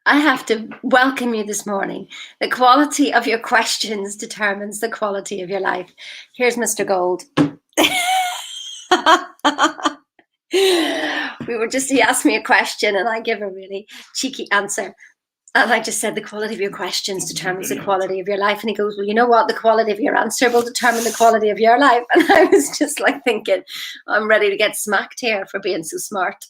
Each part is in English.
I have to welcome you this morning. The quality of your questions determines the quality of your life. Here's Mr. Gold. He asked me a question and I give a really cheeky answer. And I just said, the quality of your questions determines the quality of your life. And he goes, well, you know what? The quality of your answer will determine the quality of your life. And I was just like thinking, I'm ready to get smacked here for being so smart.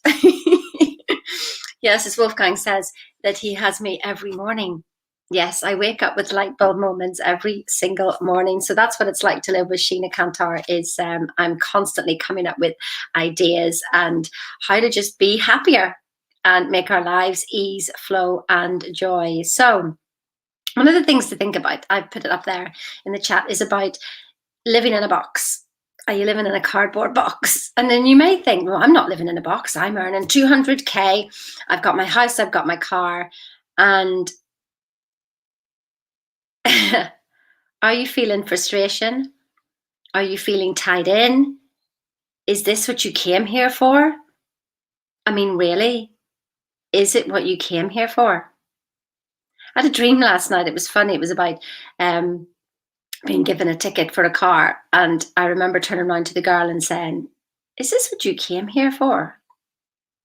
Yes, as Wolfgang says, that he has me every morning. Yes, I wake up with light bulb moments every single morning. So that's what it's like to live with Sheena Kantar. Is I'm constantly coming up with ideas and how to just be happier and make our lives ease, flow, and joy. So one of the things to think about, I've put it up there in the chat, is about living in a box. Are you living in a cardboard box? And then you may think, well, I'm not living in a box. I'm earning 200K. I've got my house, I've got my car. And are you feeling frustration? Are you feeling tied in? Is this what you came here for? I mean, really? Is it what you came here for? I had a dream last night. It was funny. It was about being given a ticket for a car. And I remember turning around to the girl and saying, is this what you came here for?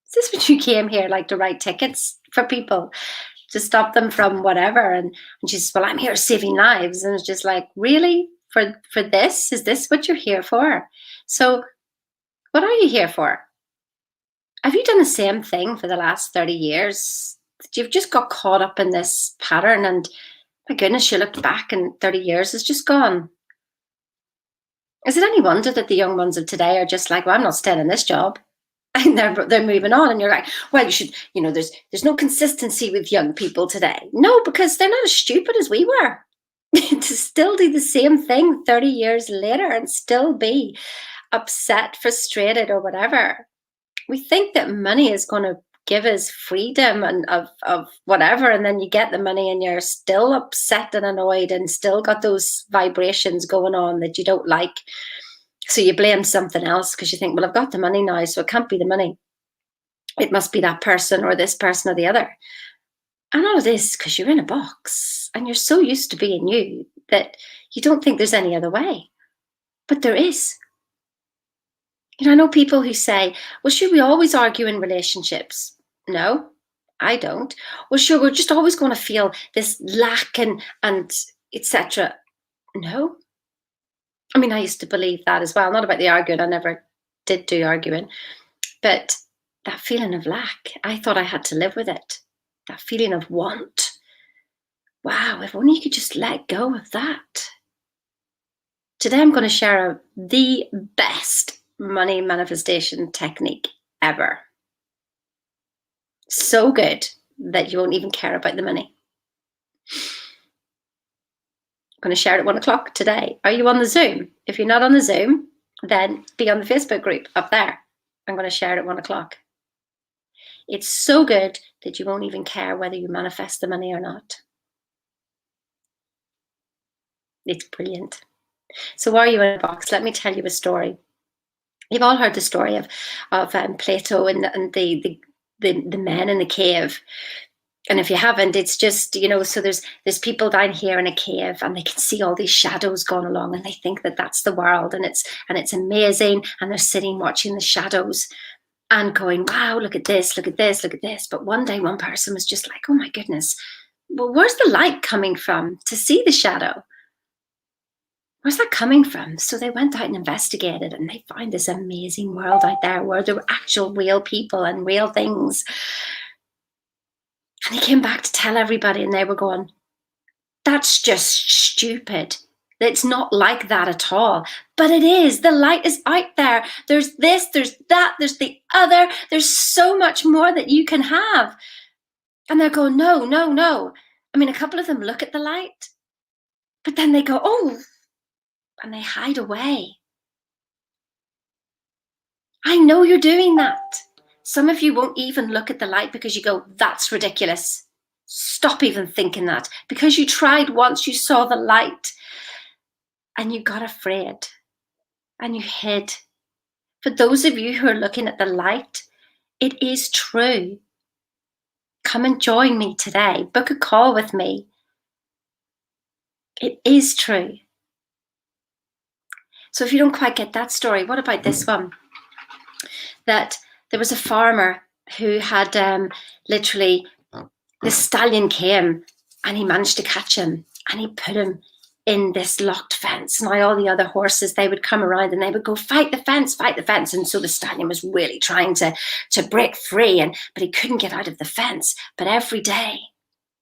Is this what you came here, like, to write tickets for people, to stop them from whatever? And she says, well, I'm here saving lives. And it's just like, really? For this? Is this what you're here for? So what are you here for? Have you done the same thing for the last 30 years? You've just got caught up in this pattern, and my goodness, you looked back and 30 years is just gone. Is it any wonder that the young ones of today are just like, well, I'm not staying in this job? And they're moving on. And you're like, well, you should, there's no consistency with young people today. No, because they're not as stupid as we were to still do the same thing 30 years later and still be upset, frustrated, or whatever. We think that money is going to give us freedom and of whatever, and then you get the money and you're still upset and annoyed and still got those vibrations going on that you don't like. So you blame something else because you think, well, I've got the money now, so it can't be the money. It must be that person or this person or the other. And all it is because you're in a box and you're so used to being you that you don't think there's any other way. But there is. I know people who say, well, should we always argue in relationships? No, I don't. Well, sure, we're just always going to feel this lack and etc. No. I mean, I used to believe that as well. Not about the arguing. I never did do arguing. But that feeling of lack, I thought I had to live with it. That feeling of want. Wow, if only you could just let go of that. Today, I'm going to share the best money manifestation technique ever. So good that you won't even care about the money. I'm going to share it at 1 o'clock today. Are you on the Zoom? If you're not on the Zoom, then be on the Facebook group up there. I'm going to share it at 1 o'clock. It's so good that you won't even care whether you manifest the money or not. It's brilliant. So why are you in a box? Let me tell you a story. You've all heard the story of Plato and the men in the cave. And if you haven't, it's just, so there's people down here in a cave and they can see all these shadows going along and they think that that's the world and it's amazing. And they're sitting watching the shadows and going, wow, look at this, look at this, look at this. But one day one person was just like, oh my goodness, well, where's the light coming from to see the shadow? Where's that coming from? So they went out and investigated and they found this amazing world out there where there were actual real people and real things. And they came back to tell everybody and they were going, that's just stupid. It's not like that at all. But it is. The light is out there. There's this, there's that, there's the other. There's so much more that you can have. And they're going, no, no, no. I mean, a couple of them look at the light, but then they go, oh, and they hide away. I know you're doing that. Some of you won't even look at the light because you go, that's ridiculous. Stop even thinking that. Because you tried once, you saw the light and you got afraid and you hid. For those of you who are looking at the light, it is true. Come and join me today. Book a call with me. It is true. So if you don't quite get that story, what about this one? That there was a farmer who had literally, the stallion came and he managed to catch him and he put him in this locked fence. Now all the other horses, they would come around and they would go, fight the fence, fight the fence. And so the stallion was really trying to break free, but he couldn't get out of the fence. But every day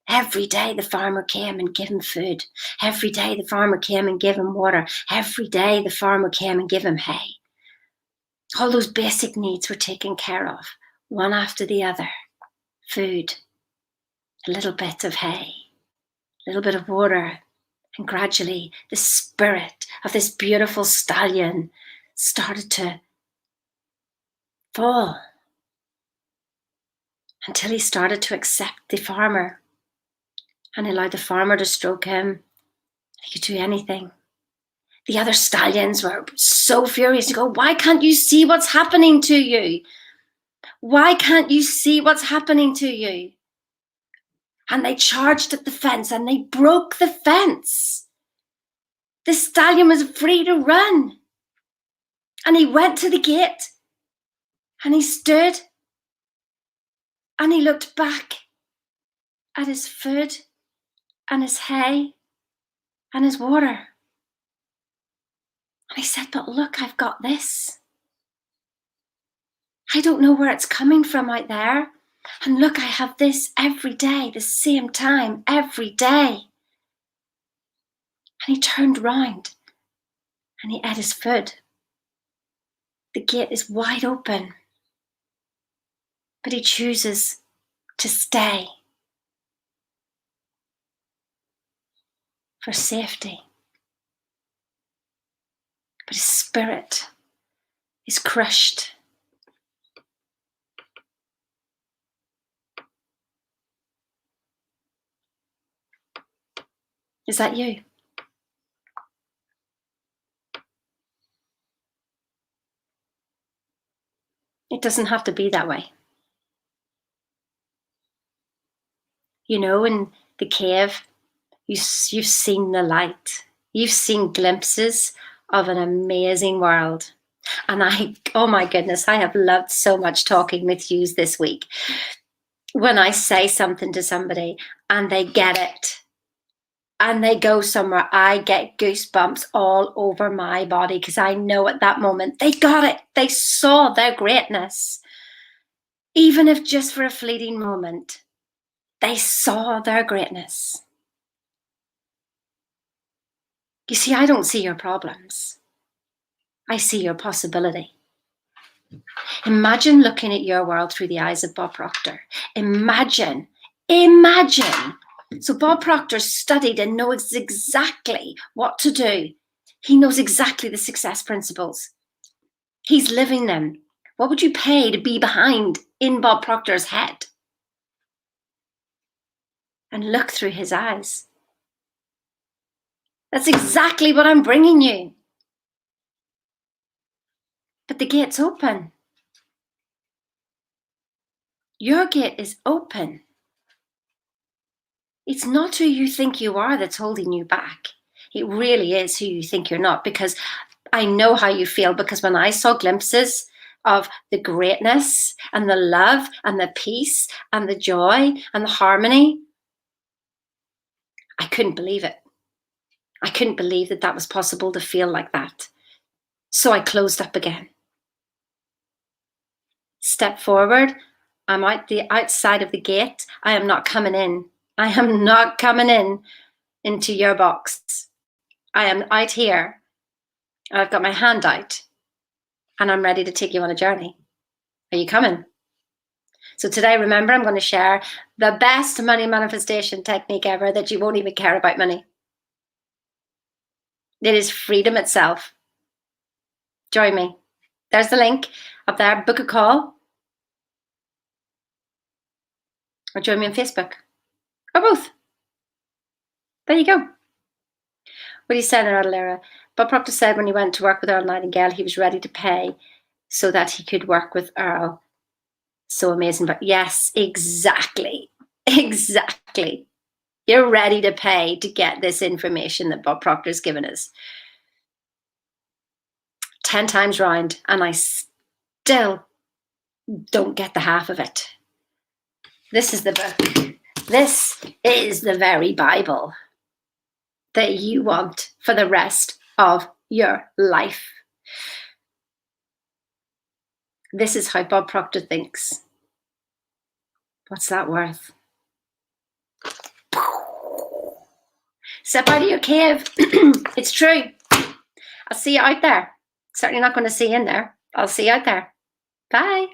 the farmer came and gave him food. Every day the farmer came and gave him water. Every day the farmer came and gave him hay. All those basic needs were taken care of, one after the other. Food, a little bit of hay, a little bit of water. And gradually the spirit of this beautiful stallion started to fall until he started to accept the farmer and allowed the farmer to stroke him. He could do anything. The other stallions were so furious to go, why can't you see what's happening to you? Why can't you see what's happening to you? And they charged at the fence and they broke the fence. The stallion was free to run. And he went to the gate and he stood and he looked back at his food and his hay and his water. And he said, but look, I've got this. I don't know where it's coming from out there. And look, I have this every day, the same time, every day. And he turned round and he ate his food. The gate is wide open. But he chooses to stay for safety. But his spirit is crushed. Is that you? It doesn't have to be that way. You know, in the cave, you've seen the light. You've seen glimpses of an amazing world. And oh my goodness, I have loved so much talking with you this week. When I say something to somebody and they get it and they go somewhere, I get goosebumps all over my body because I know at that moment they got it. They saw their greatness. Even if just for a fleeting moment, they saw their greatness. You see, I don't see your problems. I see your possibility. Imagine looking at your world through the eyes of Bob Proctor. Imagine. So Bob Proctor studied and knows exactly what to do. He knows exactly the success principles. He's living them. What would you pay to be behind in Bob Proctor's head? And look through his eyes. That's exactly what I'm bringing you. But the gate's open. Your gate is open. It's not who you think you are that's holding you back. It really is who you think you're not, because I know how you feel, because when I saw glimpses of the greatness and the love and the peace and the joy and the harmony, I couldn't believe it. I couldn't believe that that was possible to feel like that. So I closed up again. Step forward. I'm outside of the gate. I am not coming in. I am not coming into your box. I am out here. I've got my hand out and I'm ready to take you on a journey. Are you coming? So today, remember, I'm going to share the best money manifestation technique ever, that you won't even care about money. It is freedom itself. Join me. There's the link up there. Book a call. Or join me on Facebook. Or both. There you go. What he said, Earl Bob Proctor said when he went to work with Earl Nightingale, he was ready to pay so that he could work with Earl. So amazing. But yes, exactly. Exactly. You're ready to pay to get this information that Bob Proctor's given us 10 times round, and I still don't get the half of it. This is the book. This is the very Bible that you want for the rest of your life. This is how Bob Proctor thinks. What's that worth? Step out of your cave. It's true. I'll see you out there. Certainly not going to see you in there. I'll see you out there. Bye.